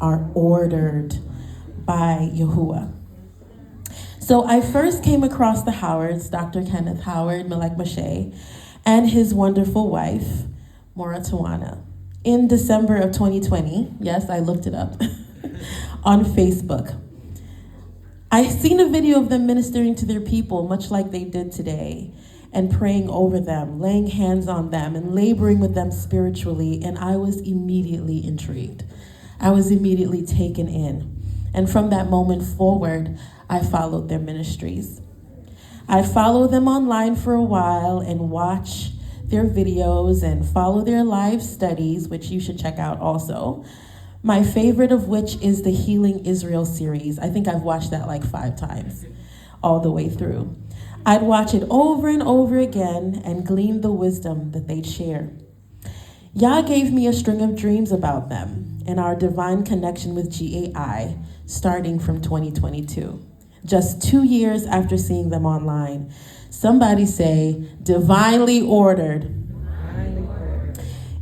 are ordered by Yahuwah. So I first came across the Howards, Dr. Kenneth Howard, Melek Moshe, and his wonderful wife, Mora Tawana, in December of 2020. Yes, I looked it up on Facebook. I seen a video of them ministering to their people, much like they did today, and praying over them, laying hands on them, and laboring with them spiritually, and I was immediately intrigued. I was immediately taken in. And from that moment forward, I followed their ministries. I follow them online for a while and watch their videos and follow their live studies, which you should check out also. My favorite of which is the Healing Israel series. I think I've watched that like 5 times, all the way through. I'd watch it over and over again and glean the wisdom that they'd share. Yah gave me a string of dreams about them and our divine connection with GAI starting from 2022. Just 2 years after seeing them online. Somebody say, divinely ordered.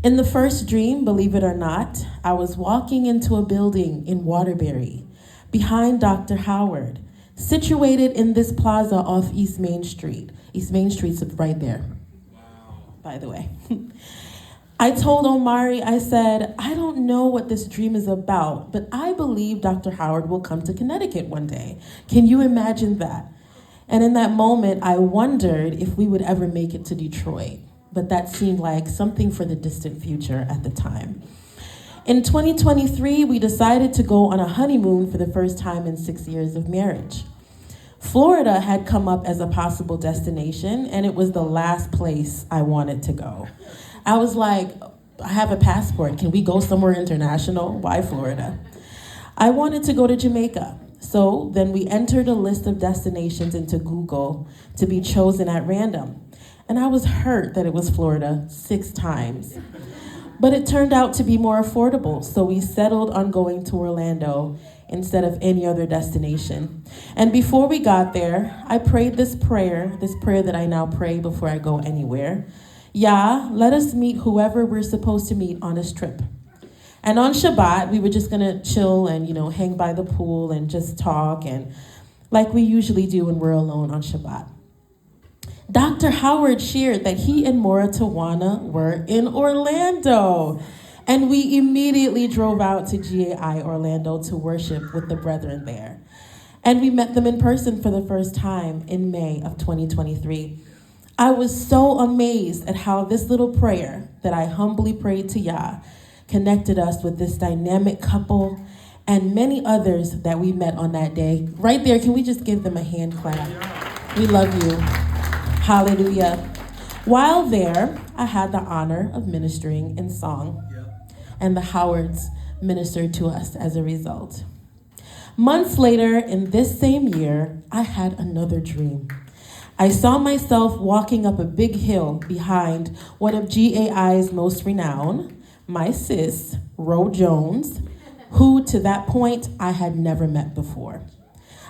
In the first dream, believe it or not, I was walking into a building in Waterbury, behind Dr. Howard, situated in this plaza off East Main Street. East Main Street's right there, by the way. I told Omari, I said, I don't know what this dream is about, but I believe Dr. Howard will come to Connecticut one day. Can you imagine that? And in that moment, I wondered if we would ever make it to Detroit, but that seemed like something for the distant future at the time. In 2023, we decided to go on a honeymoon for the first time in 6 years of marriage. Florida had come up as a possible destination, and it was the last place I wanted to go. I was like, I have a passport. Can we go somewhere international? Why Florida? I wanted to go to Jamaica. So then we entered a list of destinations into Google to be chosen at random. And I was hurt that it was Florida 6 times. But it turned out to be more affordable, so we settled on going to Orlando instead of any other destination. And before we got there, I prayed this prayer that I now pray before I go anywhere. Yah, let us meet whoever we're supposed to meet on this trip. And on Shabbat, we were just gonna chill and, hang by the pool and just talk, and like we usually do when we're alone on Shabbat. Dr. Howard shared that he and Mora Tawana were in Orlando, and we immediately drove out to GAI Orlando to worship with the brethren there. And we met them in person for the first time in May of 2023. I was so amazed at how this little prayer that I humbly prayed to Yah connected us with this dynamic couple and many others that we met on that day. Right there, can we just give them a hand clap? We love you. Hallelujah. While there, I had the honor of ministering in song, and the Howards ministered to us as a result. Months later, in this same year, I had another dream. I saw myself walking up a big hill behind one of GAI's most renowned, my sis, Ro Jones, who to that point I had never met before.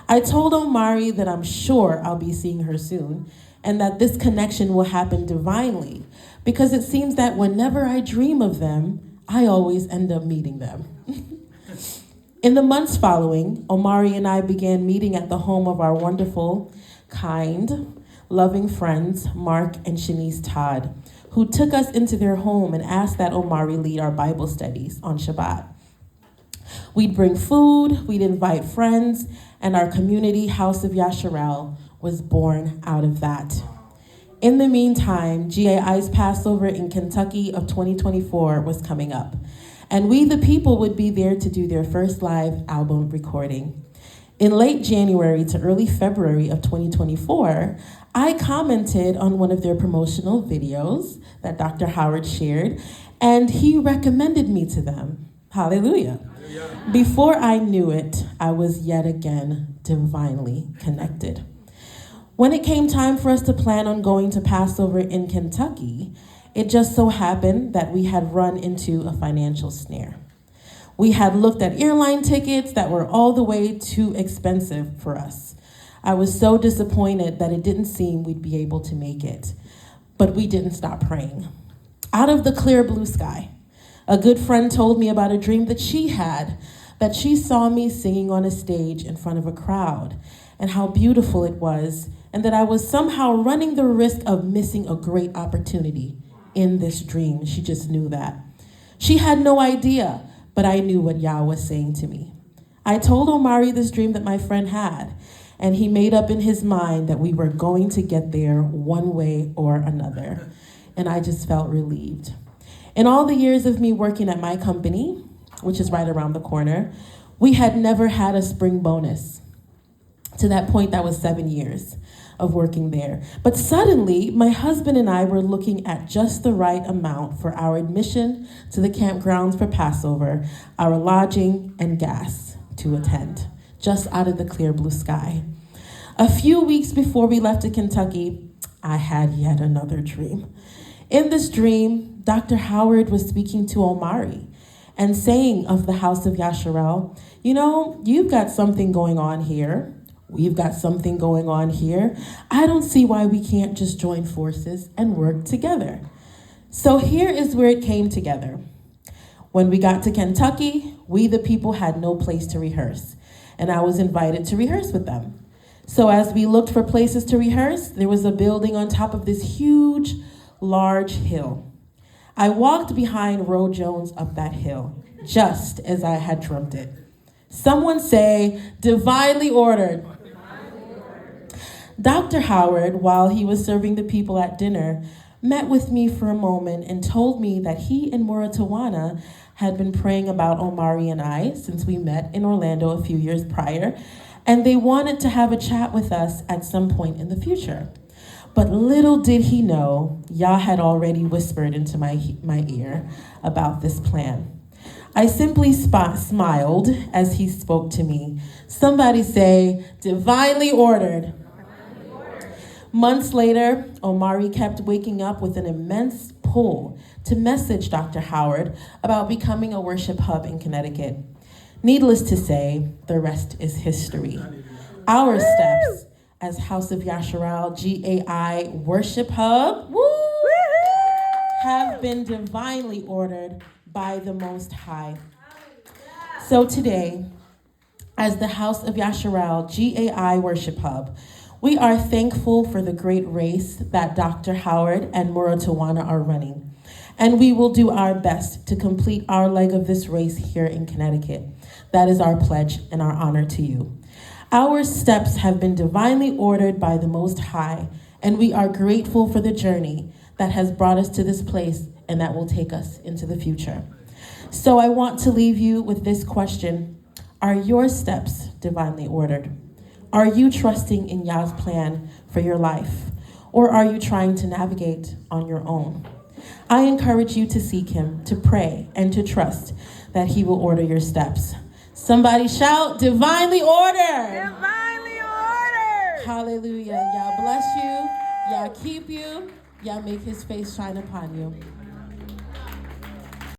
I told Omari that I'm sure I'll be seeing her soon and that this connection will happen divinely because it seems that whenever I dream of them, I always end up meeting them. In the months following, Omari and I began meeting at the home of our wonderful, kind, loving friends, Mark and Shanice Todd, who took us into their home and asked that Omari lead our Bible studies on Shabbat. We'd bring food, we'd invite friends, and our community House of Yasharel was born out of that. In the meantime, GAI's Passover in Kentucky of 2024 was coming up, and we the people would be there to do their first live album recording. In late January to early February of 2024, I commented on one of their promotional videos that Dr. Howard shared, and he recommended me to them. Hallelujah. Before I knew it, I was yet again divinely connected. When it came time for us to plan on going to Passover in Kentucky, it just so happened that we had run into a financial snare. We had looked at airline tickets that were all the way too expensive for us. I was so disappointed that it didn't seem we'd be able to make it. But we didn't stop praying. Out of the clear blue sky, a good friend told me about a dream that she had that she saw me singing on a stage in front of a crowd, and how beautiful it was, and that I was somehow running the risk of missing a great opportunity in this dream. She just knew that. She had no idea, but I knew what Yah was saying to me. I told Omari this dream that my friend had, and he made up in his mind that we were going to get there one way or another. And I just felt relieved. In all the years of me working at my company, which is right around the corner, we had never had a spring bonus. To that point, that was 7 years of working there. But suddenly, my husband and I were looking at just the right amount for our admission to the campgrounds for Passover, our lodging, and gas to attend, just out of the clear blue sky. A few weeks before we left to Kentucky, I had yet another dream. In this dream, Dr. Howard was speaking to Omari and saying of the house of Yasharel, you know, you've got something going on here. We've got something going on here. I don't see why we can't just join forces and work together. So here is where it came together. When we got to Kentucky, we the people had no place to rehearse, and I was invited to rehearse with them. So as we looked for places to rehearse, there was a building on top of this huge, large hill. I walked behind Ro Jones up that hill, just as I had dreamt it. Someone say, divinely ordered. Dr. Howard, while he was serving the people at dinner, met with me for a moment and told me that he and Mura Tawana had been praying about Omari and I since we met in Orlando a few years prior, and they wanted to have a chat with us at some point in the future. But little did he know, Yah had already whispered into my ear about this plan. I simply smiled as he spoke to me. Somebody say, divinely ordered. Months later, Omari kept waking up with an immense pull to message Dr. Howard about becoming a worship hub in Connecticut. Needless to say, the rest is history. Our steps as House of Yasharel GAI Worship Hub have been divinely ordered by the Most High. So today, as the House of Yasharel GAI Worship Hub, we are thankful for the great race that Dr. Howard and Mura Tawana are running. And we will do our best to complete our leg of this race here in Connecticut. That is our pledge and our honor to you. Our steps have been divinely ordered by the Most High, and we are grateful for the journey that has brought us to this place and that will take us into the future. So I want to leave you with this question. Are your steps divinely ordered? Are you trusting in Yah's plan for your life? Or are you trying to navigate on your own? I encourage you to seek him, to pray, and to trust that he will order your steps. Somebody shout, divinely ordered! Divinely ordered! Hallelujah. Yah bless you. Yah keep you. Yah make his face shine upon you.